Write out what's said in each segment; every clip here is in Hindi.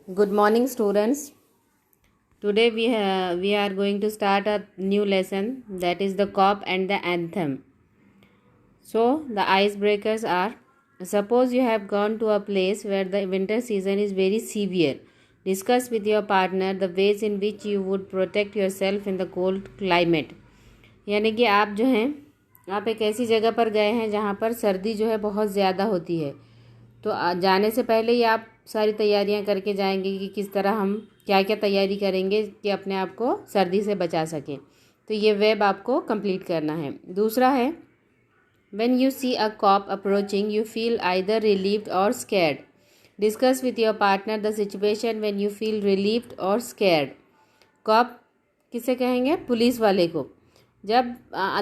Good morning, students. Today we are going to start a new lesson, that is the COP and the anthem. So the icebreakers are: suppose you have gone to a place where the winter season is very severe. Discuss with your partner the ways in which you would protect yourself in the cold climate. यानी कि आप जो हैं, आप एक ऐसी जगह पर गए हैं जहाँ पर सर्दी जो है बहुत ज़्यादा होती है। तो जाने से पहले ही आप सारी तैयारियां करके जाएंगे कि किस तरह हम क्या क्या तैयारी करेंगे कि अपने आप को सर्दी से बचा सकें। तो ये वेब आपको कंप्लीट करना है। दूसरा है, when you see a cop approaching you feel either relieved or scared. Discuss with your partner the situation when you feel relieved or scared. Cop किसे कहेंगे? पुलिस वाले को। जब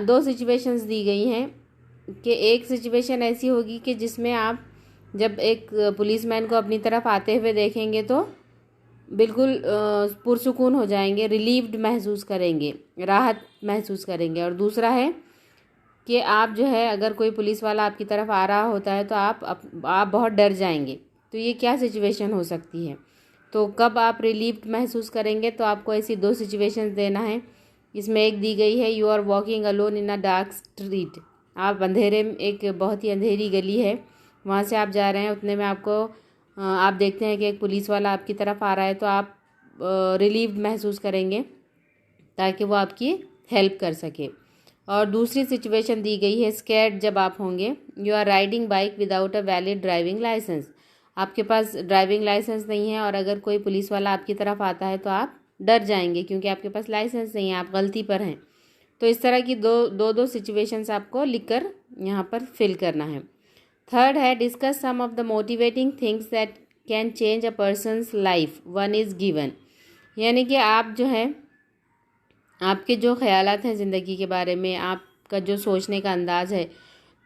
दो सिचुएशंस दी गई हैं कि एक सिचुएशन ऐसी होगी कि जिसमें आप जब एक पुलिसमैन को अपनी तरफ आते हुए देखेंगे तो बिल्कुल पुरसुकून हो जाएंगे, रिलीव्ड महसूस करेंगे, राहत महसूस करेंगे। और दूसरा है कि आप जो है, अगर कोई पुलिस वाला आपकी तरफ आ रहा होता है तो आप बहुत डर जाएंगे। तो ये क्या सिचुएशन हो सकती है? तो कब आप रिलीव्ड महसूस करेंगे? तो आपको ऐसी दो सिचुएशंस देना है। इसमें एक दी गई है, you are walking alone in a dark street. आप अंधेरे में, एक बहुत ही अंधेरी गली है, वहाँ से आप जा रहे हैं। उतने में आप देखते हैं कि एक पुलिस वाला आपकी तरफ आ रहा है, तो आप रिलीव्ड महसूस करेंगे ताकि वो आपकी हेल्प कर सके। और दूसरी सिचुएशन दी गई है, स्कैर्ड जब आप होंगे। You are riding bike without a valid driving licence. आपके पास ड्राइविंग लाइसेंस नहीं है और अगर कोई पुलिस वाला आपकी तरफ आता है तो आप डर जाएंगे क्योंकि आपके पास लाइसेंस नहीं है, आप गलती पर हैं। तो इस तरह की दो सिचुएशंस आपको लिखकर यहाँ पर फिल करना है। थर्ड है, discuss some of the motivating things that can change a person's life one is given. यानी कि आप जो है, आपके जो ख्यालात हैं ज़िंदगी के बारे में, आपका जो सोचने का अंदाज़ है,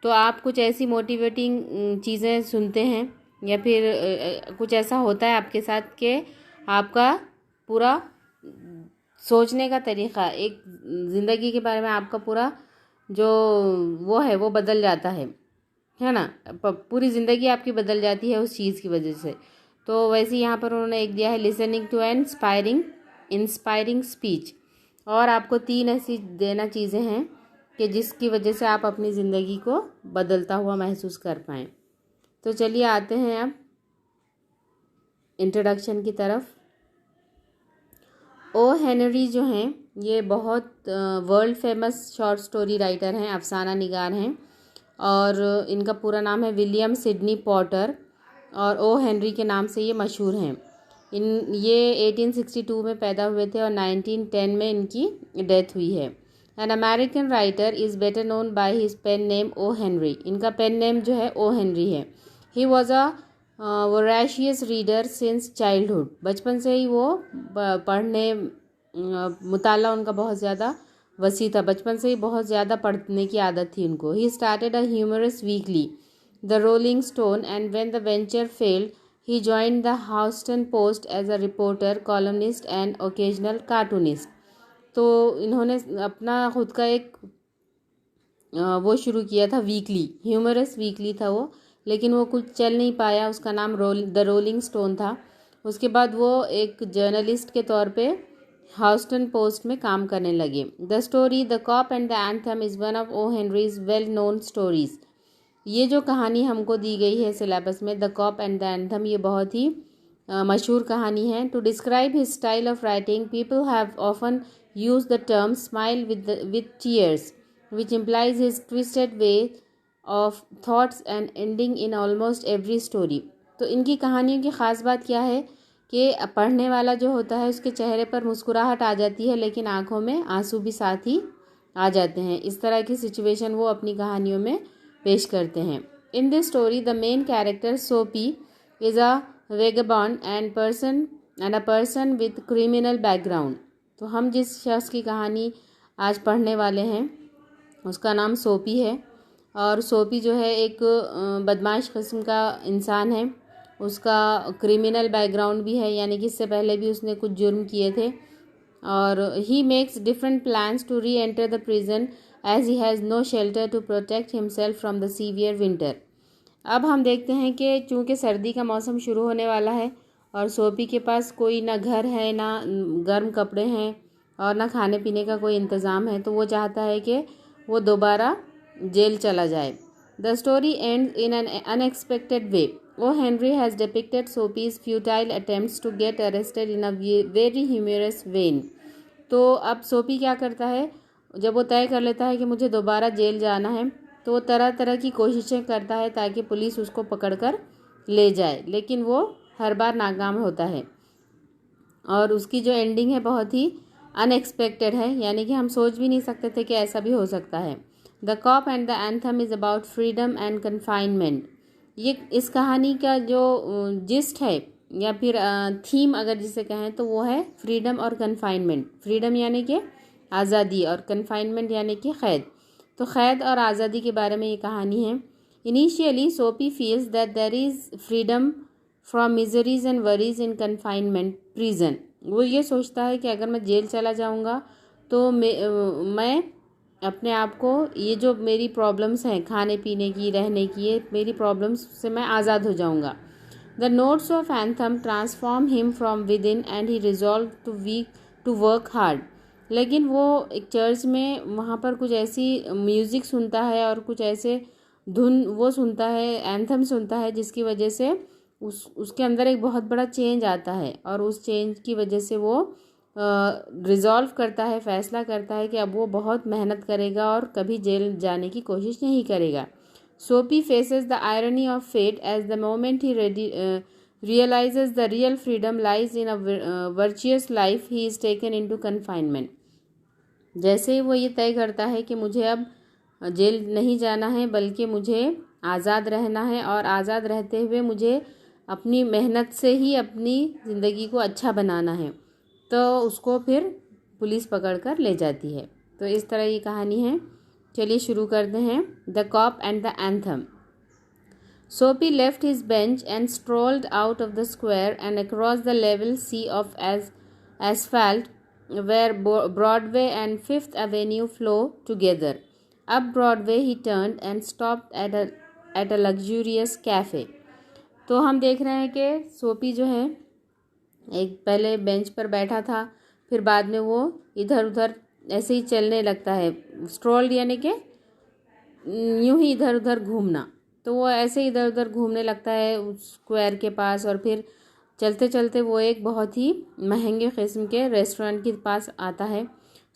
तो आप कुछ ऐसी मोटिवेटिंग चीज़ें सुनते हैं या फिर कुछ ऐसा होता है आपके साथ कि आपका पूरा सोचने का तरीक़ा, एक ज़िंदगी के बारे में आपका पूरा जो वो है वो बदल जाता है ना। पूरी ज़िंदगी आपकी बदल जाती है उस चीज़ की वजह से। तो वैसे यहाँ पर उन्होंने एक दिया है, listening to an inspiring speech. और आपको 3 ऐसी देना चीज़ें हैं कि जिसकी वजह से आप अपनी ज़िंदगी को बदलता हुआ महसूस कर पाएँ। तो चलिए आते हैं अब इंट्रोडक्शन की तरफ। ओ हेनरी जो हैं, ये बहुत world famous short story writer हैं, अफसाना निगार हैं। और इनका पूरा नाम है विलियम सिडनी पॉटर, और ओ हेनरी के नाम से ये मशहूर हैं। ये 1862 में पैदा हुए थे और 1910 में इनकी डेथ हुई है। An American writer is better known by his pen name O Henry. इनका पेन नेम जो है ओ हेनरी है। He was a voracious reader since childhood. बचपन से ही वो पढ़ने, मुताला उनका बहुत ज़्यादा वसी था। बचपन से ही बहुत ज़्यादा पढ़ने की आदत थी उनको। He started a humorous weekly the Rolling Stone and when the venture failed he joined the Houston Post as a reporter, columnist and occasional cartoonist. तो इन्होंने अपना खुद का एक वो शुरू किया था, वीकली, ह्यूमरस वीकली था वो, लेकिन वो कुछ चल नहीं पाया। उसका नाम द रोलिंग स्टोन था। उसके बाद वो एक जर्नलिस्ट के तौर पे ह्यूस्टन पोस्ट में काम करने लगे। The story the cop and the anthem is one of O Henry's well known stories. ये जो कहानी हमको दी गई है सिलेबस में, the cop and the anthem, ये बहुत ही मशहूर कहानी है। To describe his style of writing people have often use the term smile with tears which implies his twisted way of thoughts and ending in almost every story। तो इनकी कहानियों की ख़ास बात क्या है कि पढ़ने वाला जो होता है उसके चेहरे पर मुस्कुराहट आ जाती है, लेकिन आंखों में आंसू भी साथ ही आ जाते हैं। इस तरह की सिचुएशन वो अपनी कहानियों में पेश करते हैं। In this story the main character Soapy is a vagabond and a person with criminal background. तो हम जिस शख्स की कहानी आज पढ़ने वाले हैं उसका नाम सोपी है। और सोपी जो है एक बदमाश किस्म का इंसान है। उसका क्रिमिनल बैकग्राउंड भी है, यानी कि इससे पहले भी उसने कुछ जुर्म किए थे। और he makes different plans to reenter the prison as he has no shelter to protect himself from the severe winter. अब हम देखते हैं कि चूँकि सर्दी का मौसम शुरू होने वाला है और सोपी के पास कोई ना घर है, ना गर्म कपड़े हैं और ना खाने पीने का कोई इंतज़ाम है, तो वो चाहता है कि वो दोबारा जेल चला जाए। The story ends in an unexpected way. O Henry has depicted Soapy's futile attempts to get arrested in a very humorous vein. तो अब सोपी क्या करता है, जब वो तय कर लेता है कि मुझे दोबारा जेल जाना है, तो वो तरह तरह की कोशिशें करता है ताकि पुलिस उसको पकड़कर ले जाए, लेकिन वो हर बार नाकाम होता है। और उसकी जो एंडिंग है बहुत ही अनएक्सपेक्टेड है, यानी कि हम सोच भी नहीं सकते थे कि ऐसा भी हो सकता है। The cop and the anthem is about freedom and confinement. ये इस कहानी का जो जिस्ट है या फिर थीम अगर जिसे कहें तो वो है फ्रीडम और कन्फाइनमेंट। फ्रीडम यानी कि आज़ादी और कन्फाइनमेंट यानी कि क़ैद। तो क़ैद और आज़ादी के बारे में ये कहानी है। Initially Soapy feels that there is freedom from miseries and worries in confinement prison. वो ये सोचता है कि अगर मैं जेल चला जाऊंगा तो मैं अपने आप को, ये जो मेरी प्रॉब्लम्स हैं खाने पीने की, रहने की, ये मेरी प्रॉब्लम्स से मैं आज़ाद हो जाऊंगा। The notes of anthem transform him from within and he resolve to work hard. लेकिन वो एक चर्च में वहाँ पर कुछ ऐसी म्यूज़िक सुनता है और कुछ ऐसे धुन वो सुनता है, एंथम सुनता है, जिसकी वजह से उसके अंदर एक बहुत बड़ा चेंज आता है और उस चेंज की वजह से वो रिज़ॉल्व करता है, फैसला करता है कि अब वो बहुत मेहनत करेगा और कभी जेल जाने की कोशिश नहीं करेगा। Soapy faces the irony of fate as the moment he realizes the real freedom lies in a virtuous life he is taken into confinement। जैसे ही वो ये तय करता है कि मुझे अब जेल नहीं जाना है बल्कि मुझे आज़ाद रहना है और आज़ाद रहते हुए मुझे अपनी मेहनत से ही अपनी ज़िंदगी को अच्छा बनाना है, तो उसको फिर पुलिस पकड़कर ले जाती है। तो इस तरह ये कहानी है। चलिए शुरू करते हैं। The cop and the anthem. Soapy left his bench and strolled out of the square and across the level sea of asphalt where Broadway and Fifth Avenue flow together. Up Broadway he turned and stopped at a luxurious cafe. तो हम देख रहे हैं कि सोपी जो है एक पहले बेंच पर बैठा था, फिर बाद में वो इधर उधर ऐसे ही चलने लगता है। स्ट्रोल्ड यानी कि यूं ही इधर उधर घूमना, तो वो ऐसे इधर उधर घूमने लगता है उस स्क्वायर के पास और फिर चलते चलते वो एक बहुत ही महंगे किस्म के रेस्टोरेंट के पास आता है।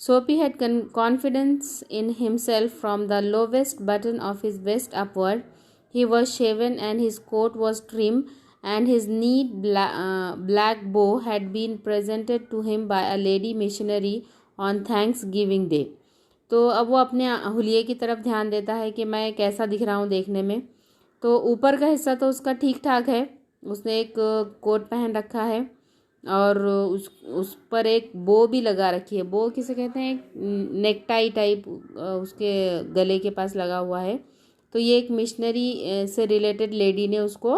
Soapy had confidence in himself from the lowest button of his vest upward. He was shaven and his coat was trim and his neat black bow had been presented to him by a lady missionary on Thanksgiving Day। तो अब वो अपने हुलिये की तरफ ध्यान देता है कि मैं कैसा दिख रहा हूँ देखने में। तो ऊपर का हिस्सा तो उसका ठीक ठाक है, उसने एक कोट पहन रखा है और उस पर एक बो भी लगा रखी है। बो किसे कहते हैं, एक नेकटाई टाइप उसके गले के पास लगा हुआ है। तो ये एक मिशनरी से रिलेटेड लेडी ने उसको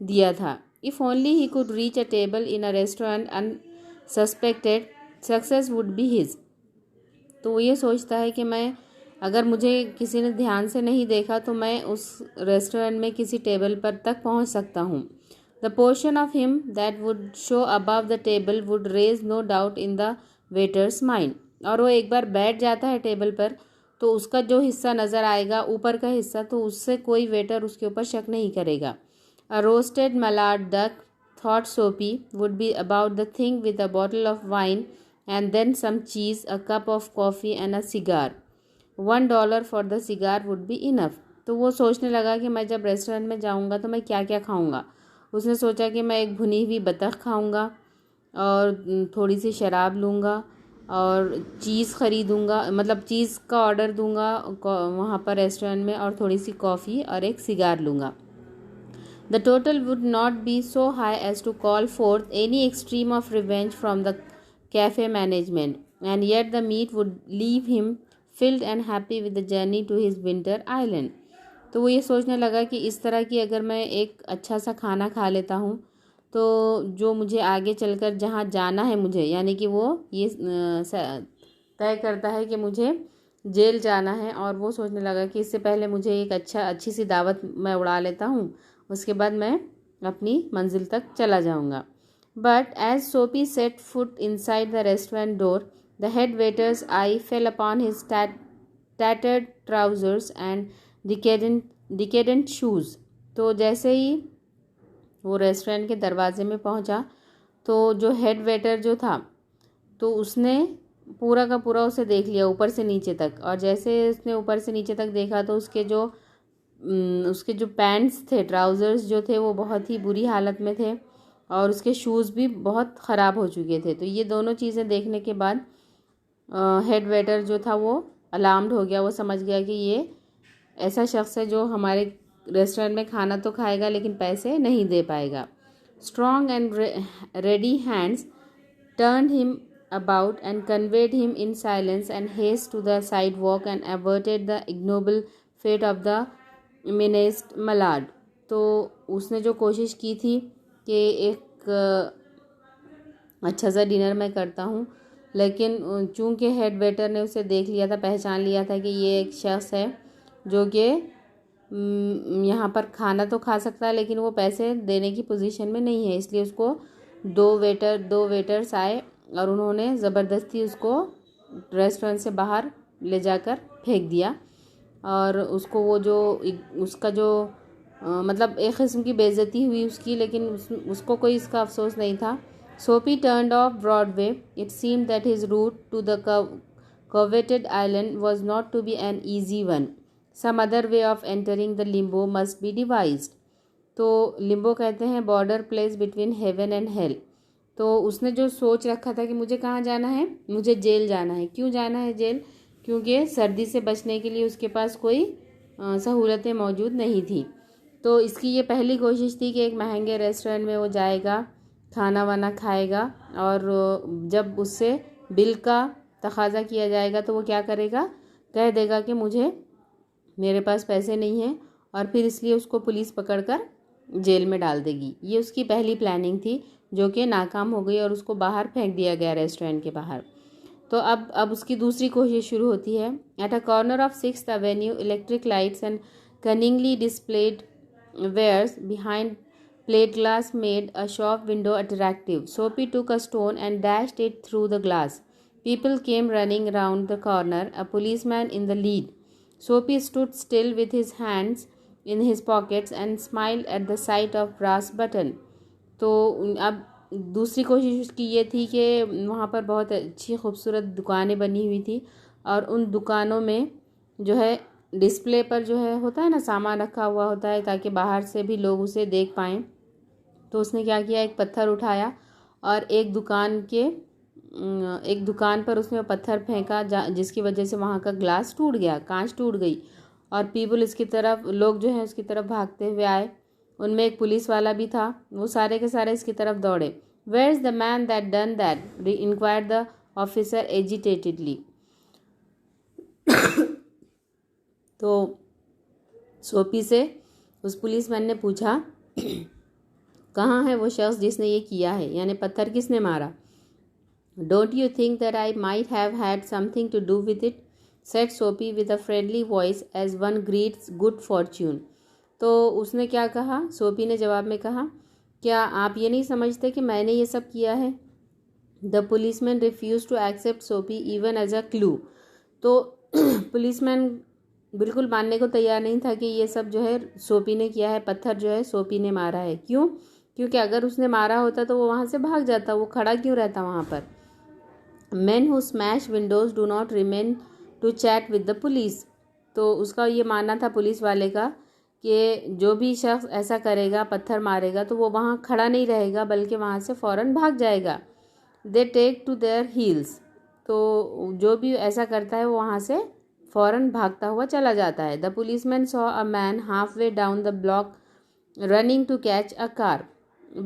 दिया था। If only he could reach a table in a restaurant unsuspected success would be his. तो वो ये सोचता है कि मैं, अगर मुझे किसी ने ध्यान से नहीं देखा तो मैं उस रेस्टोरेंट में किसी टेबल पर तक पहुंच सकता हूं। The portion of him that would show above the table would raise no doubt in the waiter's mind. और वो एक बार बैठ जाता है टेबल पर तो उसका जो हिस्सा नज़र आएगा, ऊपर का हिस्सा, तो उससे कोई वेटर उसके ऊपर शक नहीं करेगा। A roasted mallard duck thought Soapy would be about the thing with a bottle of wine and then some cheese, a cup of coffee and a cigar. $1 for the cigar would be enough. तो वो सोचने लगा कि मैं जब रेस्टोरेंट में जाऊंगा तो मैं क्या क्या खाऊंगा। उसने सोचा कि मैं एक भुनी हुई बतख खाऊंगा और थोड़ी सी शराब लूँगा और चीज़ ख़रीदूँगा, मतलब चीज़ का ऑर्डर दूँगा वहाँ पर रेस्टोरेंट में, और थोड़ी सी कॉफ़ी और एक सिगार लूँगा। The total would not be so high as to call forth any extreme of revenge from the cafe management and yet the meat would leave him filled and happy with the journey to his winter island. तो वो ये सोचने लगा कि इस तरह की अगर मैं एक अच्छा सा खाना खा लेता हूँ तो जो मुझे आगे चलकर जहाँ जाना है मुझे, यानी कि वो ये तय करता है कि मुझे जेल जाना है, और वो सोचने लगा कि इससे पहले मुझे एक अच्छी सी दावत मैं उड़ा लेता हूँ, उसके बाद मैं अपनी मंजिल तक चला जाऊँगा। But as Soapy set foot inside the restaurant door, the head waiter's eye fell upon his tattered trousers and decadent shoes. तो जैसे ही वो रेस्टोरेंट के दरवाजे में पहुंचा तो जो हेड वेटर जो था तो उसने पूरा का पूरा उसे देख लिया ऊपर से नीचे तक। और जैसे उसने ऊपर से नीचे तक देखा तो उसके जो पैंट्स थे, ट्राउज़र्स जो थे, वो बहुत ही बुरी हालत में थे और उसके शूज़ भी बहुत ख़राब हो चुके थे। तो ये दोनों चीज़ें देखने के बाद हेड वेटर जो था वो अलार्म्ड हो गया। वो समझ गया कि ये ऐसा शख्स है जो हमारे रेस्टोरेंट में खाना तो खाएगा लेकिन पैसे नहीं दे पाएगा। Strong and ready hands turned him about and conveyed him in silence and haste to the sidewalk and averted the ignoble fate of the menaced mallard. तो उसने जो कोशिश की थी कि एक अच्छा सा डिनर मैं करता हूँ, लेकिन चूंकि हेड वेटर ने उसे देख लिया था, पहचान लिया था कि ये एक शख्स है जो कि यहाँ पर खाना तो खा सकता है लेकिन वो पैसे देने की पोजीशन में नहीं है, इसलिए उसको दो वेटर्स आए और उन्होंने ज़बरदस्ती उसको रेस्टोरेंट से बाहर ले जाकर फेंक दिया। और उसको वो जो उसका जो मतलब एक किस्म की बेइज्जती हुई उसकी, लेकिन उसको कोई इसका अफसोस नहीं था। Soapy turned off Broadway. It seemed that his route to the coveted island was not to be an easy one. Some other way of entering the limbo must be devised. तो लिम्बो कहते हैं border place between heaven and hell. तो उसने जो सोच रखा था कि मुझे कहाँ जाना है, मुझे जेल जाना है। क्यों जाना है जेल? क्योंकि सर्दी से बचने के लिए उसके पास कोई सहूलतें मौजूद नहीं थी। तो इसकी ये पहली कोशिश थी कि एक महंगे रेस्टोरेंट में वो जाएगा, खाना वाना खाएगा और जब उससे बिल का तकाजा किया जाएगा तो वो क्या करेगा, कह देगा कि मेरे पास पैसे नहीं हैं और फिर इसलिए उसको पुलिस पकड़कर जेल में डाल देगी। ये उसकी पहली प्लानिंग थी जो कि नाकाम हो गई और उसको बाहर फेंक दिया गया रेस्टोरेंट के बाहर। तो अब उसकी दूसरी कोशिश शुरू होती है। At a corner of 6th Avenue, electric lights and cunningly displayed wares behind plate glass made a shop window attractive. Soapy took a stone and dashed it through the glass. People came running round the corner, a policeman in the lead. Soapy stood still with his hands in his pockets and smiled at the sight of brass button. तो अब दूसरी कोशिश उसकी ये थी कि वहाँ पर बहुत अच्छी खूबसूरत दुकानें बनी हुई थी और उन दुकानों में जो है डिस्प्ले पर जो है होता है ना, सामान रखा हुआ होता है ताकि बाहर से भी लोग उसे देख पाएँ। तो उसने क्या किया, एक पत्थर उठाया और एक दुकान पर उसने पत्थर फेंका जिसकी वजह से वहाँ का ग्लास टूट गया, कांच टूट गई और लोग जो हैं उसकी तरफ भागते हुए आए। उनमें एक पुलिस वाला भी था। वो सारे के सारे इसकी तरफ दौड़े। Where is the man that done that, inquired the officer agitatedly. तो सोपी से उस पुलिसमैन ने पूछा, कहाँ है वो शख्स जिसने ये किया है, यानी पत्थर किसने मारा? Don't you think that I might have had something to do with it, said Soapy with a friendly voice as one greets good fortune. तो उसने क्या कहा, सोपी ने जवाब में कहा, क्या आप ये नहीं समझते कि मैंने ये सब किया है? The policeman refuse to accept Soapy even as a clue. तो पुलिसमैन बिल्कुल मानने को तैयार नहीं था कि ये सब जो है सोपी ने किया है, पत्थर जो है सोपी ने मारा है। क्यों? क्योंकि अगर उसने मारा होता तो वो वहाँ से भाग जाता, वो खड़ा क्यों रहता वहाँ पर? Men who smash windows do not remain to chat with the police. तो उसका ये मानना था पुलिस वाले का कि जो भी शख्स ऐसा करेगा, पत्थर मारेगा, तो वो वहाँ खड़ा नहीं रहेगा बल्कि वहाँ से फ़ौरन भाग जाएगा। They take to their heels. तो जो भी ऐसा करता है वो वहाँ से फ़ौरन भागता हुआ चला जाता है। The policeman saw a man halfway down the block running to catch a car.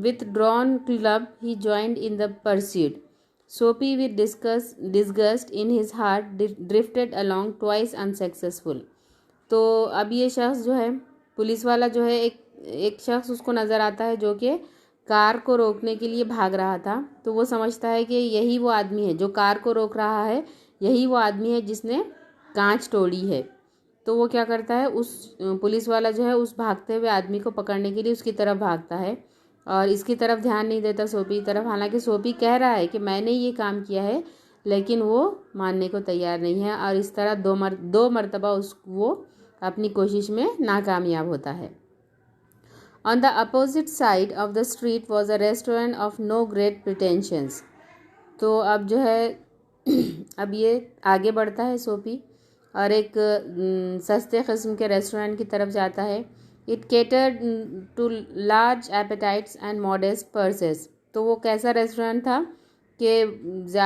With drawn club, he joined in the pursuit. Soapy, with disgust in his heart, drifted along twice unsuccessful. तो अब ये शख्स जो है, पुलिस वाला जो है, एक शख्स उसको नज़र आता है जो कि कार को रोकने के लिए भाग रहा था। तो वो समझता है कि यही वो आदमी है जो कार को रोक रहा है, यही वो आदमी है जिसने कांच तोड़ी है। तो वो क्या करता है, उस पुलिस वाला जो है उस भागते हुए आदमी को पकड़ने के लिए उसकी तरफ भागता है और इसकी तरफ ध्यान नहीं देता सोपी की तरफ। हालांकि सोपी कह रहा है कि मैंने ये काम किया है, लेकिन वो मानने को तैयार नहीं है और इस तरह दो मरतबा वो अपनी कोशिश में नाकामयाब होता है। On the opposite side of the street was a restaurant of no great pretensions. तो अब जो है अब ये आगे बढ़ता है सोपी और एक सस्ते किस्म के रेस्टोरेंट की तरफ जाता है। It catered to large appetites and modest purses. तो वो कैसा रेस्टोरेंट था कि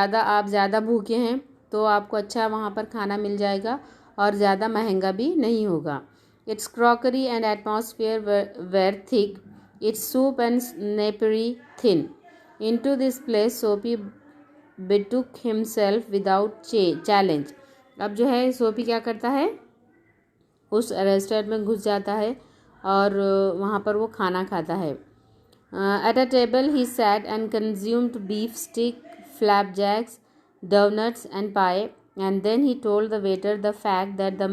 आप ज़्यादा भूखे हैं तो आपको अच्छा वहाँ पर खाना मिल जाएगा और ज़्यादा महंगा भी नहीं होगा। Its crockery and atmosphere were thick, its soup and napery thin. Into this place Soapy betook himself without challenge. अब जो है सोपी क्या करता है, उस रेस्टोरेंट में घुस जाता है और वहाँ पर वो खाना खाता है। At a table he sat and consumed beef stick, flapjacks, donuts and pie, and then he told the waiter the fact that the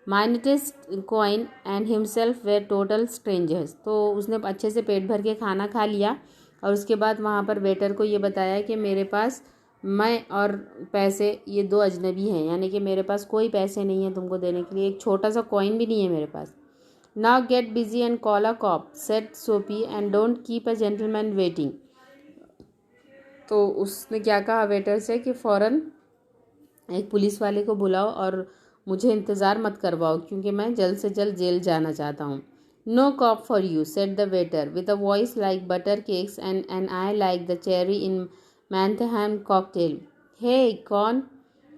minutest coin and himself were total strangers. तो उसने अच्छे से पेट भर के खाना खा लिया और उसके बाद वहाँ पर वेटर को ये बताया कि मेरे पास मैं और पैसे ये दो अजनबी हैं, यानी कि मेरे पास कोई पैसे नहीं हैं तुमको देने के लिए, एक छोटा सा कॉइन भी नहीं है मेरे पास। Now get busy and call a cop said Soapy and don't keep a gentleman waiting. तो उसने क्या कहा वेटर से कि फ़ौरन एक पुलिस वाले को बुलाओ और मुझे इंतज़ार मत करवाओ क्योंकि मैं जल्द से जल्द जेल जाना चाहता हूँ। No cop for you said the waiter with a voice like butter cakes and an eye like the cherry in Manhattan cocktail. हे कौन?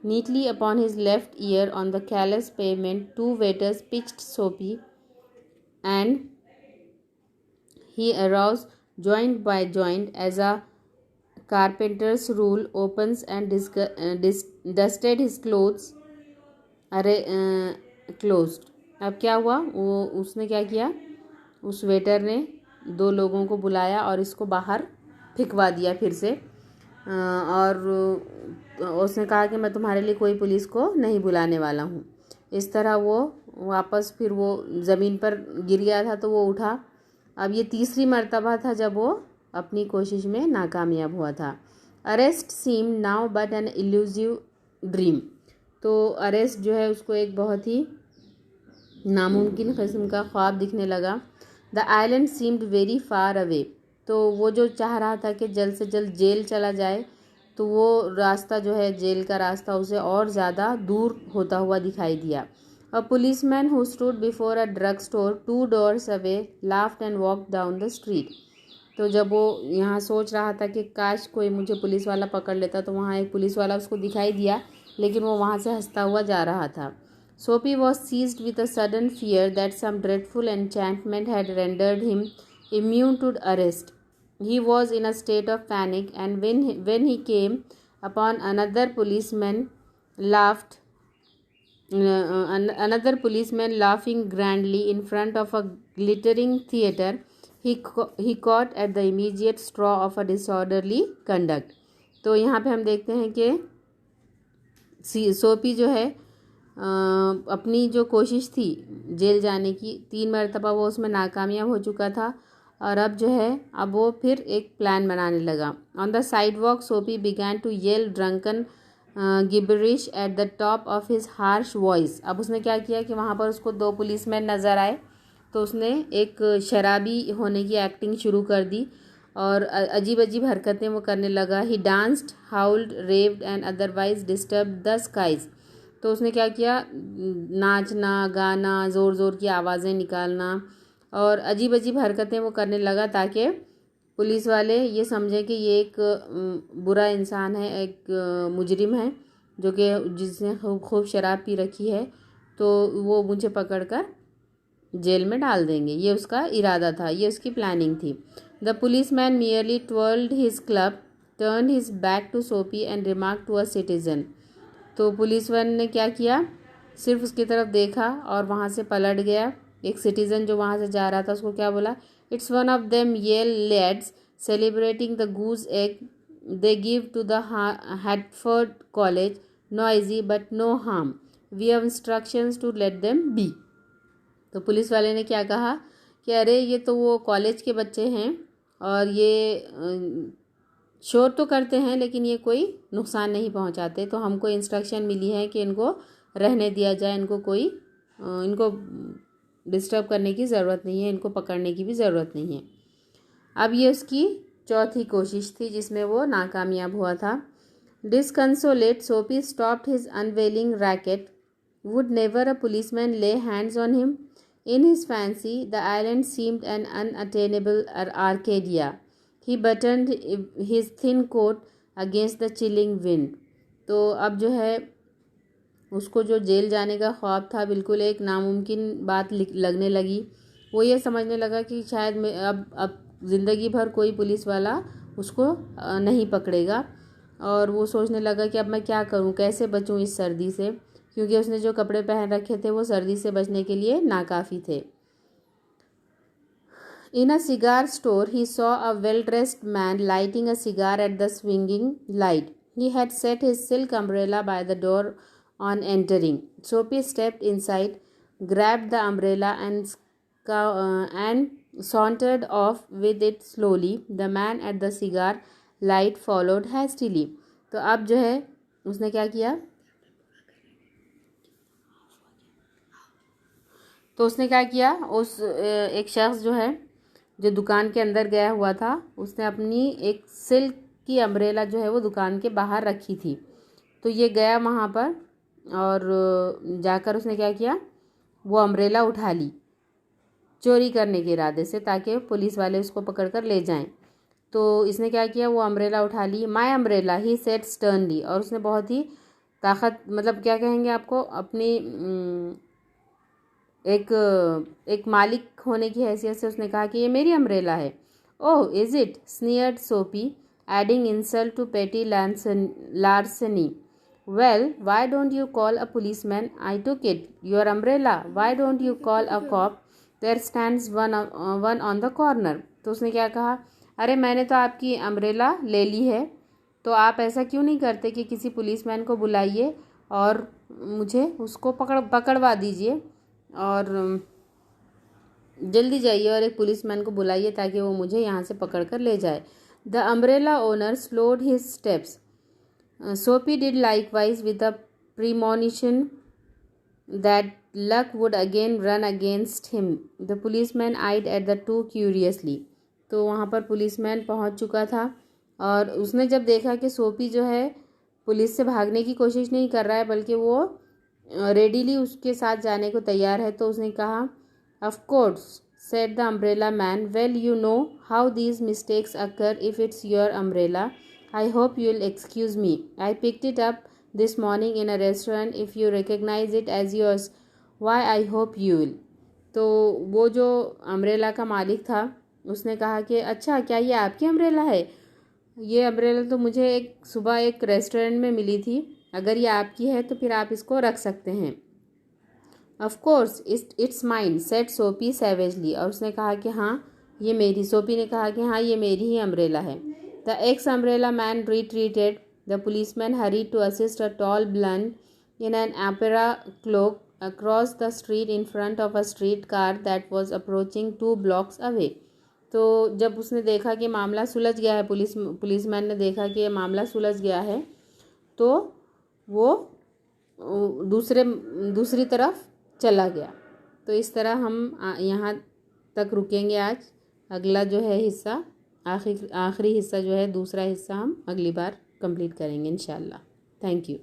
Neatly upon his left ear on the callous pavement, two waiters pitched Soapy, and he arose joint by joint as a carpenter's rule opens and dusted his clothes closed. अब क्या हुआ, वो उसने क्या किया, उस वेटर ने दो लोगों को बुलाया और इसको बाहर फिकवा दिया फिर से, और उसने कहा कि मैं तुम्हारे लिए कोई पुलिस को नहीं बुलाने वाला हूँ। इस तरह वो वापस फिर वो ज़मीन पर गिर गया था तो वो उठा। अब ये तीसरी मर्तबा था जब वो अपनी कोशिश में नाकामयाब हुआ था। Arrest seem now but an elusive dream. तो अरेस्ट जो है उसको एक बहुत ही नामुमकिन किस्म का ख्वाब दिखने लगा। The island seemed very far away. तो वो जो चाह रहा था कि जल्द से जल्द जेल चला जाए, तो वो रास्ता जो है जेल का रास्ता उसे और ज़्यादा दूर होता हुआ दिखाई दिया। A policeman who stood before a drug store 2 doors away laughed and walk down the street. तो जब वो यहाँ सोच रहा था कि काश कोई मुझे पुलिस वाला पकड़ लेता, तो वहाँ एक पुलिस वाला उसको दिखाई दिया, लेकिन वो वहाँ से हंसता हुआ जा रहा था। Soapy was seized with a sudden fear that some dreadful enchantment had rendered him immune to arrest. He was in a state of panic, and when he came upon another policeman laughing grandly in front of a glittering theatre, he caught at the immediate straw of a disorderly conduct. तो यहाँ पे हम देखते हैं कि सोपी जो है अपनी जो कोशिश थी जेल जाने की, 3 मरतबा वो उसमें नाकामयाब हो चुका था और अब जो है अब वो फिर एक प्लान बनाने लगा। On the sidewalk Soapy began to yell drunken gibberish at the top of his harsh voice. अब उसने क्या किया कि वहाँ पर उसको 2 पुलिसमैन नज़र आए, तो उसने एक शराबी होने की एक्टिंग शुरू कर दी और अजीब अजीब हरकतें वो करने लगा। He danced, howled, raved and otherwise disturb the skies. तो उसने क्या किया, नाचना, गाना, ज़ोर ज़ोर की आवाज़ें निकालना और अजीब अजीब हरकतें वो करने लगा ताकि पुलिस वाले ये समझें कि ये एक बुरा इंसान है, एक मुजरिम है जो कि जिसने खूब शराब पी रखी है, तो वो मुझे पकड़कर जेल में डाल देंगे। ये उसका इरादा था, ये उसकी प्लानिंग थी। The policeman merely twirled his club, turn his back to Soapy and remark to a citizen. तो पुलिस मैन ने क्या किया, सिर्फ उसकी तरफ देखा और वहाँ से पलट गया। एक सिटीज़न जो वहाँ से जा रहा था उसको क्या बोला, it's one of them Yale lads celebrating the goose egg they give to the Hartford college, noisy but no harm, we have instructions to let them be. तो पुलिस वाले ने क्या कहा कि अरे ये तो वो कॉलेज के बच्चे हैं और ये शोर तो करते हैं लेकिन ये कोई नुकसान नहीं पहुंचाते, तो हमको इंस्ट्रक्शन मिली है कि इनको रहने दिया जाए, इनको डिस्टर्ब करने की ज़रूरत नहीं है, इनको पकड़ने की भी ज़रूरत नहीं है। अब ये उसकी चौथी कोशिश थी जिसमें वो नाकामयाब हुआ था। Disconsolate, Soapy stopped his unavailing racket. Would never a policeman lay hands on him? In his fancy, the island seemed an unattainable Arcadia. He buttoned his thin coat against the chilling wind. तो अब जो है उसको जो जेल जाने का ख्वाब था बिल्कुल एक नामुमकिन बात लगने लगी। वो ये समझने लगा कि शायद अब ज़िंदगी भर कोई पुलिस वाला उसको नहीं पकड़ेगा, और वो सोचने लगा कि अब मैं क्या करूं, कैसे बचूं इस सर्दी से, क्योंकि उसने जो कपड़े पहन रखे थे वो सर्दी से बचने के लिए नाकाफ़ी थे। In a cigar store, he saw a well-dressed man lighting a cigar at the swinging light. He had set his silk umbrella by the door on entering. Sophie stepped inside, grabbed the umbrella and sauntered off with it slowly. The man at the cigar light followed hastily. तो अब जो है उसने क्या किया, उस एक शख्स जो दुकान के अंदर गया हुआ था, उसने अपनी एक सिल्क की अम्ब्रेला जो है वो दुकान के बाहर रखी थी। तो ये गया वहाँ पर और जाकर उसने क्या किया, वो अम्ब्रेला उठा ली चोरी करने के इरादे से, ताकि पुलिस वाले उसको पकड़ कर ले जाएं। तो इसने क्या किया, वो अम्ब्रेला उठा ली। My umbrella, he said sternly, और उसने बहुत ही मतलब क्या कहेंगे आपको, अपनी एक मालिक होने की हैसियत से उसने कहा कि ये मेरी अम्ब्रेला है। ओह इज इट, स्नीयर्ड सोपी, adding insult to petty larceny. Well why don't you call a policeman, I took it, your umbrella, why don't you call a cop, there stands one on the corner. तो उसने क्या कहा, अरे मैंने तो आपकी अम्ब्रेला ले ली है, तो आप ऐसा क्यों नहीं करते कि किसी पुलिसमैन को बुलाइए और मुझे उसको पकड़वा दीजिए, और जल्दी जाइए और एक पुलिसमैन को बुलाइए ताकि वो मुझे यहाँ से पकड़ कर ले जाए। The umbrella owner slowed his steps. Soapy did likewise with a premonition that luck would again run against him. The policeman eyed at the two curiously. तो वहाँ पर पुलिसमैन पहुँच चुका था और उसने जब देखा कि सोपी जो है पुलिस से भागने की कोशिश नहीं कर रहा है बल्कि वो रेडीली उसके साथ जाने को तैयार है, तो उसने कहा, of course said the umbrella man, well you know how these mistakes occur if it's your umbrella. I hope you'll excuse me. I picked it up this morning in a restaurant. If you recognize it as yours, why I hope you will. तो वो जो अम्ब्रेला का मालिक था उसने कहा कि अच्छा क्या ये आपकी अम्ब्रेला है, ये अम्ब्रेला तो मुझे सुबह एक रेस्टोरेंट में मिली थी, अगर ये आपकी है तो फिर आप इसको रख सकते हैं. Of course it's mine, said सोपी सैवेजली. और उसने कहा कि हाँ ये मेरी, सोपी ने कहा कि हाँ ये मेरी ही अम्ब्रेला है. The ex-umbrella man retreated. The policeman hurried to assist a tall blonde in an opera cloak across the street in front of a streetcar that was approaching 2 blocks away. तो जब उसने देखा कि मामला सुलझ गया है, पुलिसमैन ने देखा कि ये मामला सुलझ गया है, तो वो दूसरी तरफ चला गया. तो इस तरह हम यहाँ तक रुकेंगे आज. अगला जो है हिस्सा, आखिरी हिस्सा जो है दूसरा हिस्सा हम अगली बार कंप्लीट करेंगे इंशाल्लाह. Thank you.